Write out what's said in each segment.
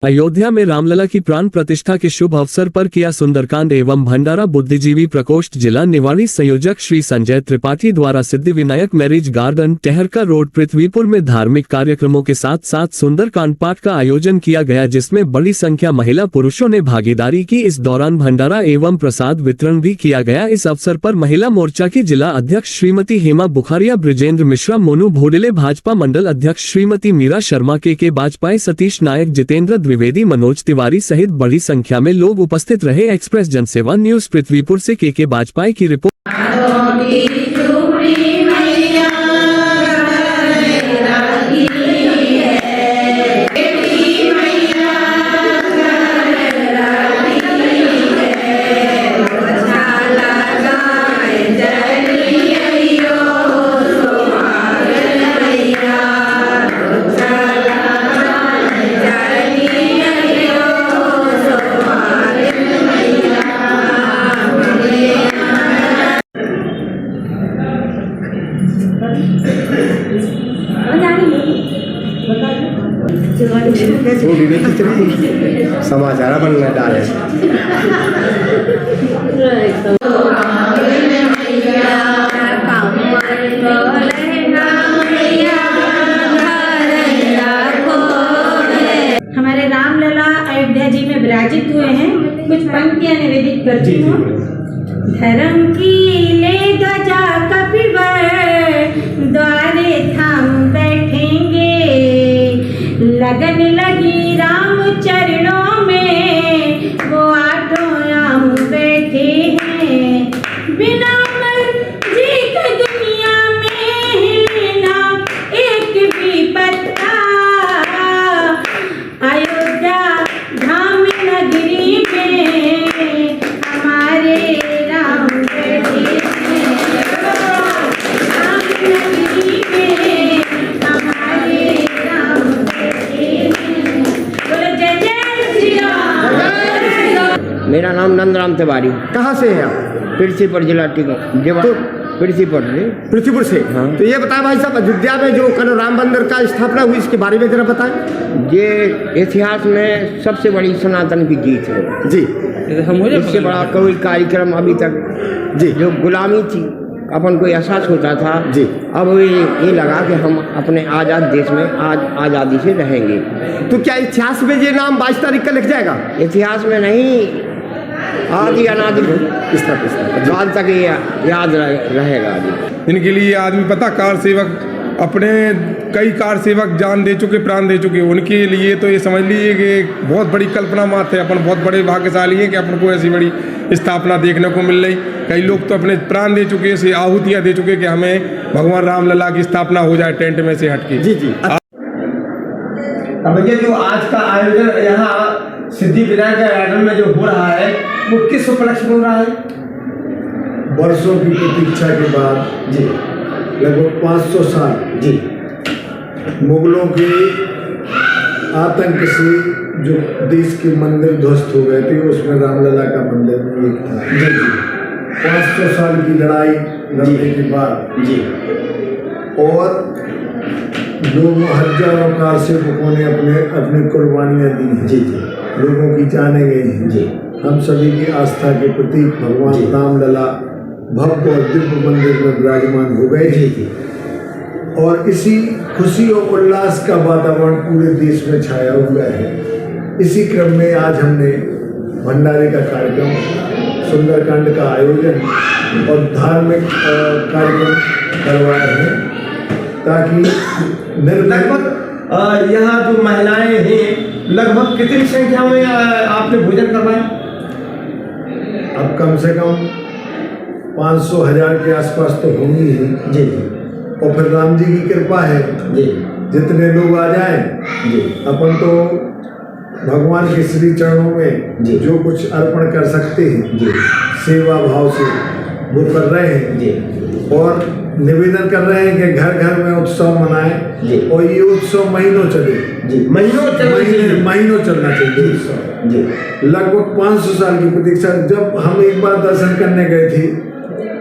अयोध्या में रामलला की प्राण प्रतिष्ठा के शुभ अवसर पर किया सुंदरकांड एवं भंडारा बुद्धिजीवी प्रकोष्ठ जिला निवाड़ी संयोजक श्री संजय त्रिपाठी द्वारा Siddhivinayak marriage garden Taharka road Prithvipur में धार्मिक कार्यक्रमों के साथ साथ सुंदरकांड पाठ का आयोजन किया गया, जिसमें बड़ी संख्या महिला पुरुषों ने भागीदारी की। इस दौरान भंडारा एवं प्रसाद वितरण भी किया गया। इस अवसर पर महिला मोर्चा की जिला अध्यक्ष श्रीमती हेमा बुखारिया, ब्रिजेंद्र मिश्रा, मोनू भोडले, भाजपा मंडल अध्यक्ष श्रीमती मीरा शर्मा, के बाजपाई, सतीश नायक, जितेंद्र द्विवेदी, मनोज तिवारी सहित बड़ी संख्या में लोग उपस्थित रहे। एक्सप्रेस जनसेवा न्यूज पृथ्वीपुर से के बाजपाई की रिपोर्ट। समाचार बनना डाले हमारे रामलला अयोध्या जी में विराजित हुए हैं। कुछ पंक्तियां निवेदित करती हूँ। धर्म की ले गजा कपिवर द्वारे थाम बैठेंगे, लगन लगी राम चरणों में वो आठों राम बैठे हैं। बिना मर्जी के दुनिया में हिलना एक भी पत्ता, अयोध्या धाम नगरी में हमारे राम बैठे हैं। धाम नगरी में हमारे राम बैठे हैं। बोलो जय जय श्री राम। मेरा नाम नंदराम तिवारी। कहाँ से हैं आप? पृथ्वीपुर जिला पृथ्वीपुर से। हाँ। तो ये बताएं भाई साहब, अयोध्या में जो कल राम मंदिर का स्थापना हुई, इसके बारे में जरा बताएं। ये इतिहास में सबसे बड़ी सनातन की जीत है जी। इससे बड़ा कोई कार्यक्रम अभी तक जी जो गुलामी थी अपन को एहसास होता था जी, अब ये लगा कि हम अपने आज़ाद देश में आज आज़ादी से रहेंगे। तो क्या इतिहास में ये नाम 22 तारीख का लिख जाएगा? इतिहास में नहीं, आदि अनादि इस तरह साल तक ये याद रहेगा। इनके लिए आदमी पता कार सेवक अपने कई कार सेवक जान दे चुके, प्राण दे चुके। उनके लिए तो ये समझ लीजिए कि एक बहुत बड़ी कल्पना मात्र है। अपन बहुत बड़े भाग्यशाली हैं कि अपन को ऐसी बड़ी स्थापना देखने को मिल रही। कई लोग तो अपने प्राण दे चुके, ऐसी आहुतियाँ दे चुके कि हमें भगवान रामलला की स्थापना हो जाए टेंट में से हटके। जी जी। अब ये जो आज का आयोजन यहाँ सिद्धिविनायक गार्डन में जो हो रहा है, वो किस उपलक्ष्य में हो रहा है? वर्षों की प्रतीक्षा के बाद जी, लगभग 500 साल जी, मुगलों के आतंक से जो देश के मंदिर ध्वस्त हो गए थे, उसमें रामलला का मंदिर भी एक था। जी जी। 500 साल की लड़ाई लड़ने के बाद जी, और लोगों हजारों कार सेवकों ने अपने कुर्बानियाँ दी हैं। जी जी, लोगों की जाने गई हैं। जी, हम सभी की आस्था के प्रतीक भगवान रामलला भव्य और दिव्य मंदिर में विराजमान हो गए। जी जी। और इसी खुशी और उल्लास का वातावरण पूरे देश में छाया हुआ है। इसी क्रम में आज हमने भंडारे का कार्यक्रम, सुंदरकांड का आयोजन और धार्मिक कार्यक्रम करवाए हैं, ताकि लगभग यहाँ जो महिलाएं हैं, लगभग कितनी संख्या में आपने भोजन करवाया? अब कम से कम 500,000 के आसपास तो होंगी ही। जी, और फिर राम जी की कृपा है जी, जितने लोग आ जाएं, जी, अपन तो भगवान के श्री चरणों में जी, जो कुछ अर्पण कर सकते हैं, जी, सेवा भाव से वो कर रहे हैं। जी, और निवेदन कर रहे हैं कि घर घर में उत्सव मनाएं। जी, और ये उत्सव महीनों चले। जी, महीनों चलना चाहिए उत्सव। जी। लगभग 500 साल की प्रतीक्षा। जब हम एक बार दर्शन करने गए थे,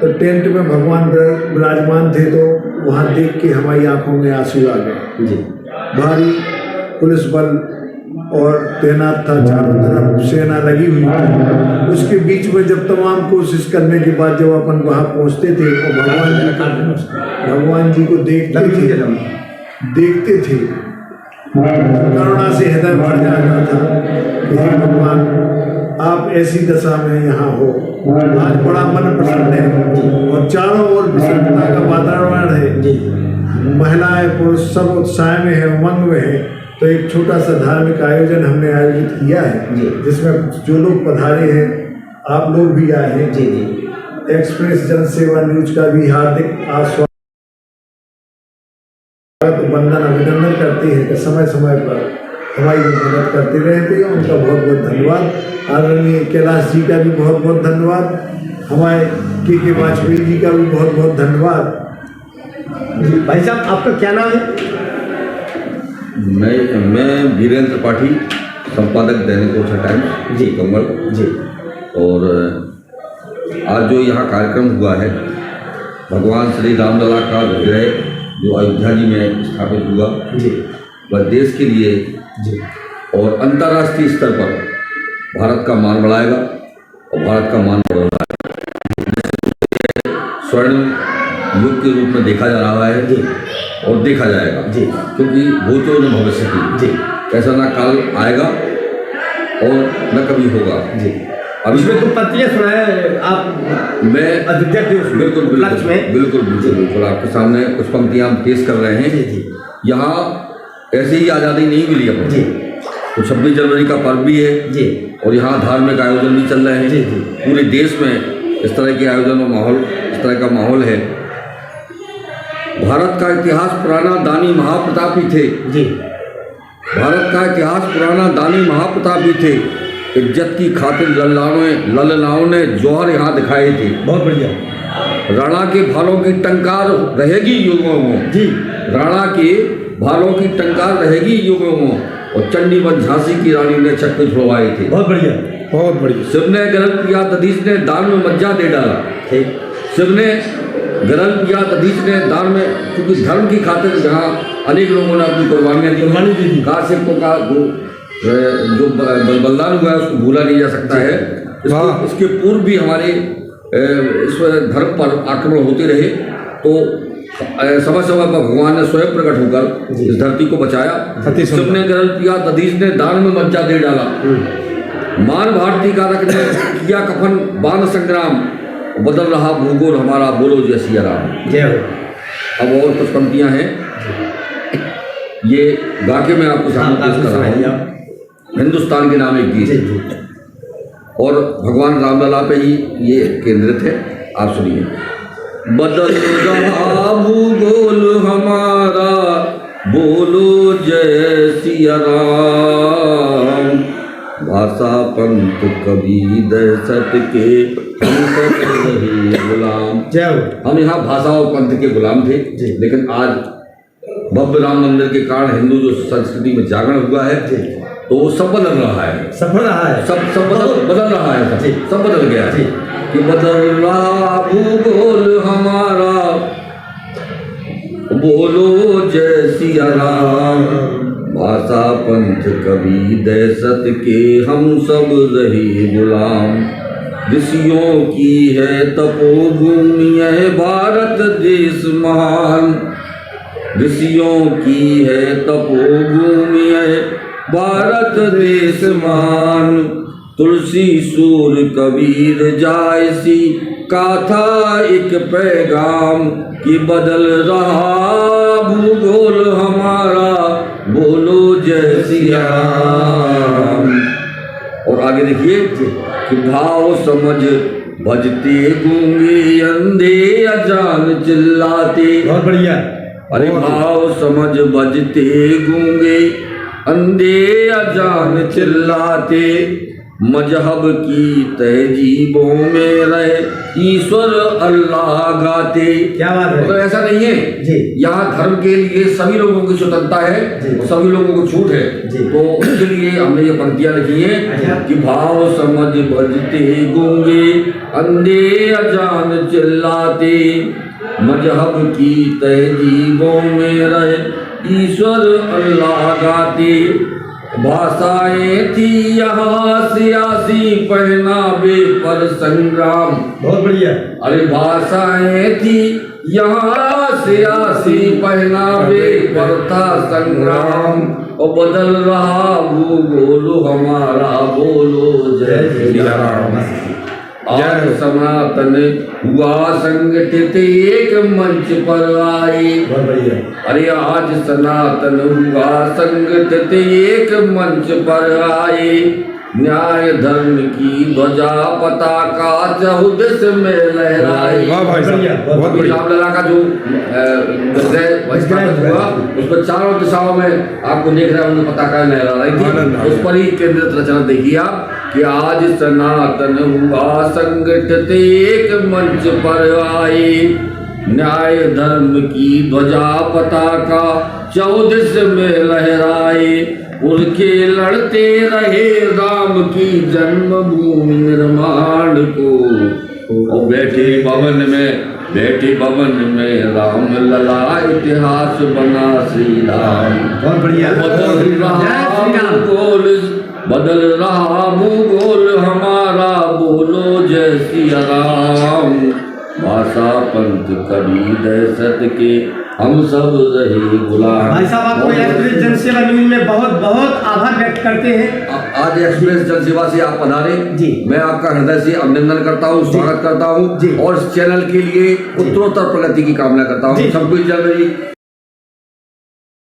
तो टेंट में भगवान विराजमान थे, तो वहाँ देख के हमारी आंखों में आंसू आ गए। जी। भारी पुलिस बल और तैनात था, चारों तरफ सेना लगी हुई थी। उसके बीच में जब तमाम कोशिश करने के बाद जब अपन वहाँ पहुँचते थे और भगवान जी को देखते थे करुणा से हृदय भर जाता था कि हे भगवान, आप ऐसी दशा में यहाँ हो। आज बड़ा मन प्रसन्न है और चारों ओर प्रसन्नता का वातावरण है, महिलाएं पुरुष सब उत्साह में है, उमंग में है। तो एक छोटा सा धार्मिक आयोजन हमने आयोजित किया है जिसमें जो लोग पधारे हैं, आप लोग भी आए हैं। एक्सप्रेस जन सेवा न्यूज का भी हार्दिक वंदन अभिनंदन करते हैं कि समय समय पर हमारी मदद करते रहते हैं। उनका बहुत बहुत धन्यवाद। आदरणीय कैलाश जी का भी बहुत बहुत धन्यवाद। हमारे के वाजपेयी जी का भी बहुत बहुत धन्यवाद। भाई साहब, आपका क्या नाम है? मैं वीरेंद्र त्रिपाठी, संपादक दैनिक ओरछा टाइम्स जी कमल जी। और आज जो यहाँ कार्यक्रम हुआ है, भगवान श्री रामलला का विग्रह जो अयोध्या जी में स्थापित हुआ जी, वह देश के लिए जी और अंतर्राष्ट्रीय स्तर पर भारत का मान बढ़ाएगा और भारत का मान बढ़ रहा है। स्वर्ण युग के रूप में देखा जा रहा है जी और देखा जाएगा जी, क्योंकि भूतो न भविष्य की जी, ऐसा ना काल आएगा और न कभी होगा जी। अब इसमें तो पत्रियाँ सुनाए आप, मैं अयोध्या के उस बिल्कुल उपलक्ष्य में बिल्कुल आपके सामने कुछ पंक्तियाँ हम पेश कर रहे हैं जी। यहाँ ऐसे ही आज़ादी नहीं मिली अपन जी, तो 26 जनवरी का पर्व भी है जी और यहाँ धार्मिक आयोजन भी चल रहे हैं जी। पूरे देश में इस तरह के आयोजन और माहौल, इस तरह का माहौल है। भारत का इतिहास पुराना, दानी महाप्रतापी थे जी। भारत का इतिहास पुराना, दानी महाप्रतापी थे। इज्जत की खातिर ललनाओं ने जौहर यहाँ दिखाए थे। बहुत बढ़िया। राणा के भालों की टंकार रहेगी युगों में जी। राणा के भालों की टंकार रहेगी युगों में। और चंडीवत झांसी की रानी ने छक्के छुड़वाए थे। बहुत बढ़िया, बहुत बढ़िया। शिव ने गरल किया, दधीच ने दान में मज्जा दे डाला। शिव ने गरल किया, दधीच ने दान में, क्योंकि धर्म की खातिर जहाँ अनेक लोगों ने अपनी कुर्बानियाँ दी। काशिकों का जो बलिदान हुआ है उसको भूला नहीं जा सकता है। इसके पूर्व भी हमारे इस धर्म पर आक्रमण होते रहे, तो समय समय पर भगवान ने स्वयं प्रकट होकर इस धरती को बचाया। शिव ने गरल किया, दधीच ने दान में मज्जा दे डाला। मान भारती कारक ने किया कफन बाण संग्राम। बदल रहा भूगोल हमारा, बोलो जय सिया राम। जय हो। अब और कुछ पंक्तियाँ हैं, ये गा के मैं आपको सामने पेश कर रहा हूँ। हिंदुस्तान के नाम एक गीत और भगवान रामलला पे ही ये केंद्रित है। आप सुनिए। बदल रहा भूगोल हमारा, बोलो जय सिया राम। भाषा पंथ कभी दहशत के हम सब रहे गुलाम। जय हो। हम यहाँ भाषा और पंथ के गुलाम थे, लेकिन आज भव्य राम मंदिर के कारण हिंदू जो संस्कृति में जागरण हुआ है, तो वो सब बदल रहा है। सब बदल रहा है, सब बदल गया है कि बदल रहा भूगोल हमारा, बोलो जय सिया राम। भाषा पंथ कभी दहशत के हम सब रहे गुलाम। ऋषियों की है तपोभूमि है भारत देश महान। ऋषियों की है तपोभूमि है भारत देश महान। तुलसी सूर कबीर जायसी का था एक पैगाम कि बदल रहा भूगोल हमारा, बोलो जय सिया राम। और आगे देखिए कि भाव समझ भजते गूंगे अंधे अजान चिल्लाते। बहुत बढ़िया। अरे भाव समझ भजते गूंगे अंधे अजान चिल्लाते। मजहब की तहजीबों में रहे ईश्वर अल्लाह गाते। क्या बात है। तो ऐसा नहीं है जी, यहाँ धर्म के लिए सभी लोगों की स्वतंत्रता है और सभी लोगों को छूट है। तो उसके लिए हमने ये पंक्तियाँ लिखी हैं कि भाव समझ भजते गूंगे अंधे अजान चिल्लाते। मजहब की तहजीबों में रहे ईश्वर अल्लाह गाते। भाषाएं थी यहाँ सियासी पहनावे पर संग्राम। बहुत बढ़िया। अरे भाषाएं थी यहाँ सियासी पहनावे पर था संग्राम, और बदल रहा भूगोल हमारा, बोलो जय श्री राम। आज सनातन हुआ संगठित एक मंच पर आए। बहुत बढ़िया। अरे आज सनातन हुआ संगठित एक मंच पर आए, न्याय धर्म की ध्वजा पताका चहुदिश में लहराई। वाह भाई साहब, बहुत बढ़िया। रामलला का जो स्थापित हुआ उसमें चारों दिशाओं में आपको देख रहे होंगे पताका लहरा रही थी, उस पर ही केंद्रित रचना देखिए आप कि आज सनातन हुआ संगठित एक मंच पर आए, न्याय धर्म की ध्वजा पताका चौदिश में लहराए, उनके लड़ते रहे राम की जन्मभूमि निर्माण को। और बैठे भवन में राम लला, इतिहास बना श्री राम। बहुत बढ़िया। बदल रहा भूगोल हमारा, बोलो जय श्री राम। भाषा पंथ कभी दहशत के हम सब रहे गुलाम। भाई साहब आपको एक्सप्रेस जनसेवा न्यूज में बहुत बहुत आभार व्यक्त करते हैं। आज एक्सप्रेस जनसेवा से आप पधारे जी, मैं आपका हृदय से अभिनंदन करता हूँ, स्वागत करता हूँ, और इस चैनल के लिए उत्तरोत्तर प्रगति की कामना करता हूँ। सब कुछ चल रही